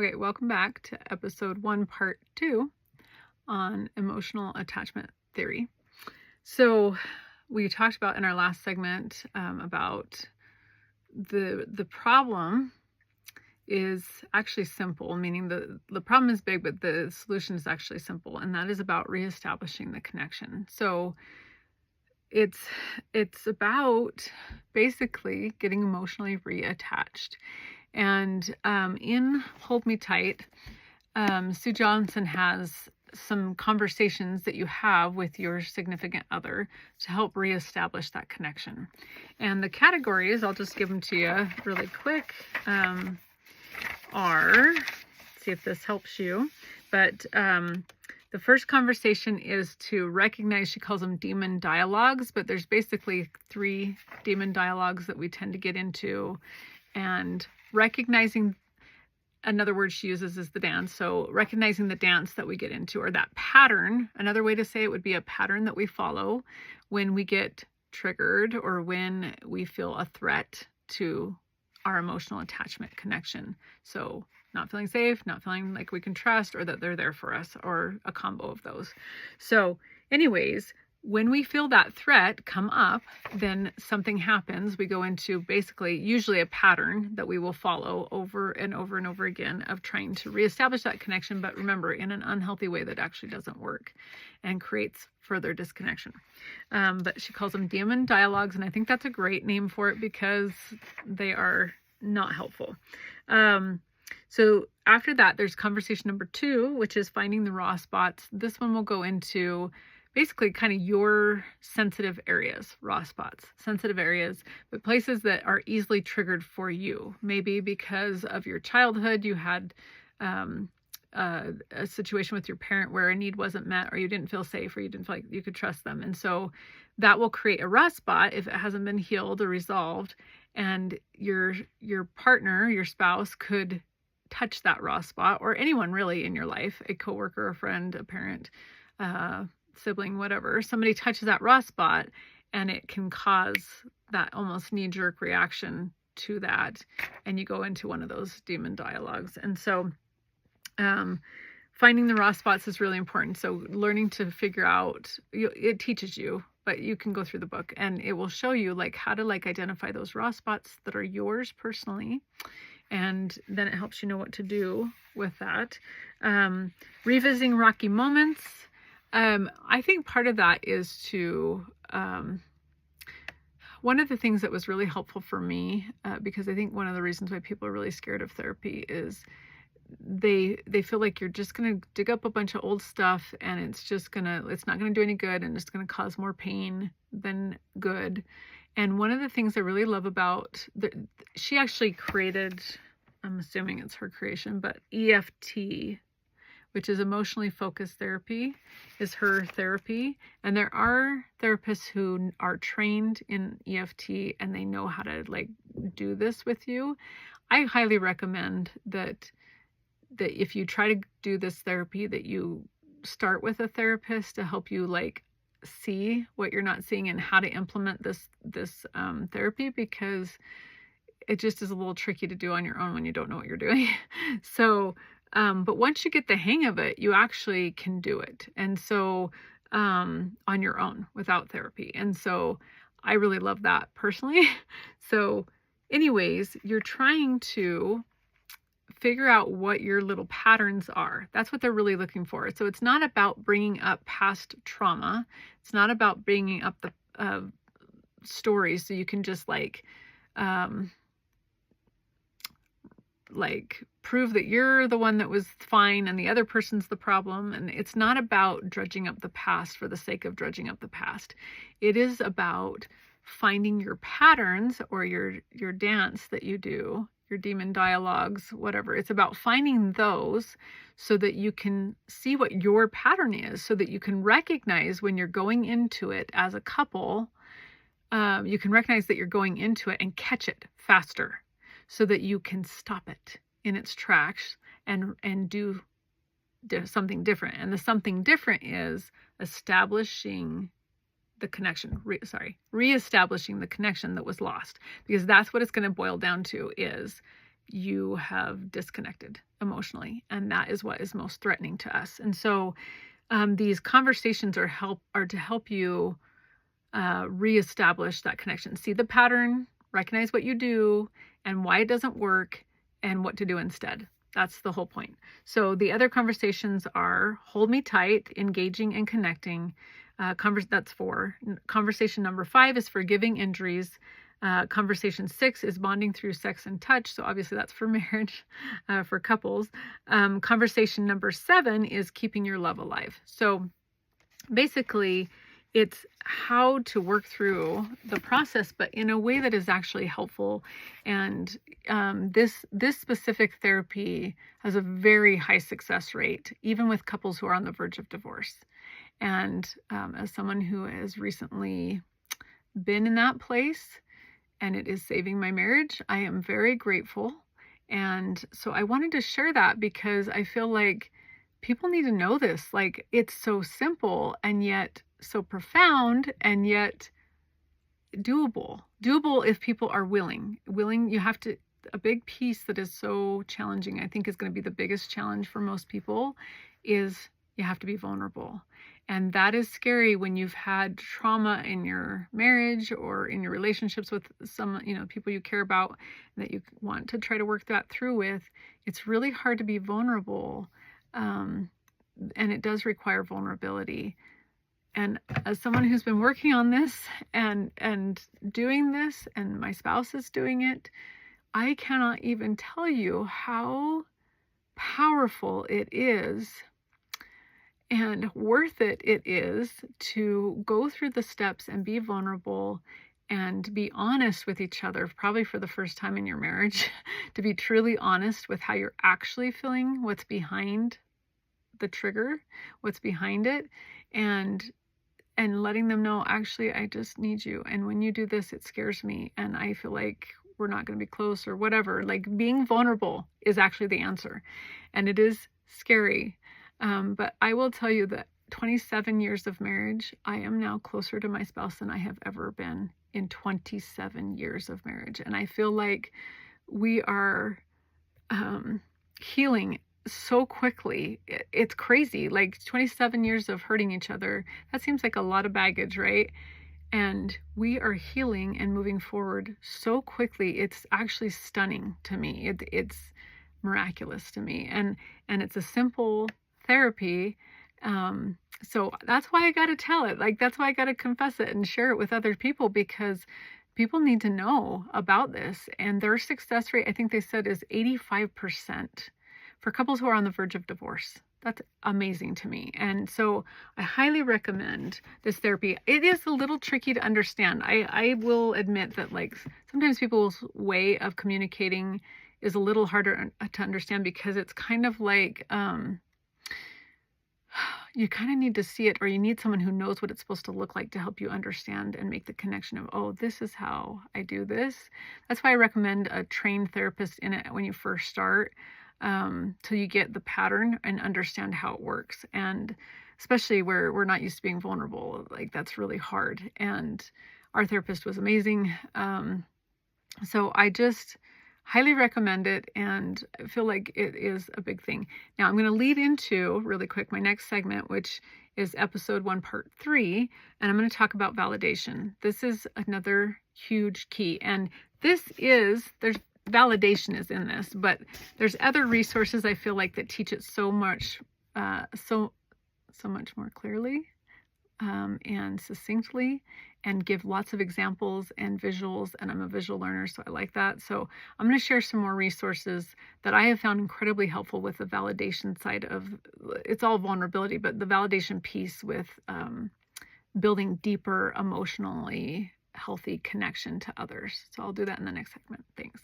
Okay, welcome back to episode 1, part 2 on emotional attachment theory. So we talked about in our last segment about the problem is actually simple, meaning the problem is big, but the solution is actually simple, and that is about reestablishing the connection. So it's about basically getting emotionally reattached. And in Hold Me Tight, Sue Johnson has some conversations that you have with your significant other to help reestablish that connection. And the categories, I'll just give them to you really quick, are, see if this helps you, but the first conversation is to recognize, she calls them demon dialogues, but there's basically 3 demon dialogues that we tend to get into, and recognizing, another word she uses is the dance. So recognizing the dance that we get into, or that pattern. Another way to say it would be a pattern that we follow when we get triggered or when we feel a threat to our emotional attachment connection. So not feeling safe, not feeling like we can trust, or that they're there for us, or a combo of those. So anyways, when we feel that threat come up, then something happens. We go into basically usually a pattern that we will follow over and over and over again of trying to reestablish that connection, but remember, in an unhealthy way that actually doesn't work and creates further disconnection. But she calls them demon dialogues, and I think that's a great name for it because they are not helpful. So after that, there's conversation number 2, which is finding the raw spots. This one will go into basically kind of your sensitive areas, raw spots, sensitive areas, but places that are easily triggered for you. Maybe because of your childhood, you had a situation with your parent where a need wasn't met, or you didn't feel safe, or you didn't feel like you could trust them. And so that will create a raw spot if it hasn't been healed or resolved. And your partner, your spouse, could touch that raw spot, or anyone really in your life, a coworker, a friend, a parent, sibling, whatever, somebody touches that raw spot, and it can cause that almost knee-jerk reaction to that, and you go into one of those demon dialogues. And so finding the raw spots is really important. So learning to figure out, it teaches you, but you can go through the book and it will show you like how to identify those raw spots that are yours personally, and then it helps you know what to do with that. Revisiting rocky moments. I think part of that is to, one of the things that was really helpful for me, because I think one of the reasons why people are really scared of therapy is they feel like you're just going to dig up a bunch of old stuff and it's not going to do any good, and it's going to cause more pain than good. And one of the things I really love about, she actually created, I'm assuming it's her creation, but EFT, which is emotionally focused therapy, is her therapy. And there are therapists who are trained in EFT and they know how to do this with you. I highly recommend that if you try to do this therapy, that you start with a therapist to help you see what you're not seeing and how to implement this therapy, because it just is a little tricky to do on your own when you don't know what you're doing. So but once you get the hang of it, you actually can do it. And so on your own without therapy. And so I really love that personally. So anyways, you're trying to figure out what your little patterns are. That's what they're really looking for. So it's not about bringing up past trauma. It's not about bringing up the stories so you can just prove that you're the one that was fine and the other person's the problem. And it's not about dredging up the past for the sake of dredging up the past. It is about finding your patterns, or your dance that you do, your demon dialogues, whatever. It's about finding those so that you can see what your pattern is, so that you can recognize when you're going into it as a couple, you can recognize that you're going into it and catch it faster, so that you can stop it in its tracks and do something different. And the something different is establishing the connection, reestablishing the connection that was lost, because that's what it's going to boil down to, is you have disconnected emotionally, and that is what is most threatening to us. And so these conversations are to help you reestablish that connection, see the pattern, recognize what you do and why it doesn't work, and what to do instead. That's the whole point. So the other conversations are hold me tight, engaging and connecting. That's 4. Conversation number 5 is forgiving injuries. Conversation 6 is bonding through sex and touch. So obviously that's for marriage, for couples. Conversation number 7 is keeping your love alive. So basically, it's how to work through the process, but in a way that is actually helpful. And this specific therapy has a very high success rate, even with couples who are on the verge of divorce. And as someone who has recently been in that place, and it is saving my marriage, I am very grateful. And so I wanted to share that because I feel like people need to know this. Like, it's so simple and yet so profound and yet doable if people are willing. You have to, a big piece that is so challenging, I think is going to be the biggest challenge for most people, is you have to be vulnerable. And that is scary when you've had trauma in your marriage or in your relationships with some, people you care about that you want to try to work that through with. It's really hard to be vulnerable. And it does require vulnerability. And as someone who's been working on this and doing this, and my spouse is doing it, I cannot even tell you how powerful it is and worth it is to go through the steps and be vulnerable and be honest with each other, probably for the first time in your marriage, to be truly honest with how you're actually feeling, what's behind the trigger, what's behind it, and letting them know, actually, I just need you. And when you do this, it scares me and I feel like we're not going to be close or whatever. Like, being vulnerable is actually the answer. And it is scary. But I will tell you that 27 years of marriage, I am now closer to my spouse than I have ever been in 27 years of marriage. And I feel like we are healing so quickly. It's crazy. Like, 27 years of hurting each other, that seems like a lot of baggage, right? And we are healing and moving forward so quickly. It's actually stunning to me. It's miraculous to me. And it's a simple therapy. So that's why I got to tell it. Like, that's why I got to confess it and share it with other people, because people need to know about this. And their success rate, I think they said, is 85% for couples who are on the verge of divorce. That's amazing to me. And so I highly recommend this therapy. It is a little tricky to understand. I will admit that, like, sometimes people's way of communicating is a little harder to understand, because it's kind of like, you kind of need to see it, or you need someone who knows what it's supposed to look like to help you understand and make the connection of, oh, this is how I do this. That's why I recommend a trained therapist in it when you first start, till you get the pattern and understand how it works. And especially where we're not used to being vulnerable, like, that's really hard. And our therapist was amazing. So I just highly recommend it, and I feel like it is a big thing. Now I'm going to lead into, really quick, my next segment, which is episode 1, part 3, and I'm going to talk about validation. This is another huge key, and there's validation is in this, but there's other resources I feel like that teach it so much more clearly and succinctly, and give lots of examples and visuals, and I'm a visual learner, so I like that. So I'm going to share some more resources that I have found incredibly helpful with the validation side of, it's all vulnerability, but the validation piece with building deeper, emotionally healthy connection to others. So I'll do that in the next segment. Thanks.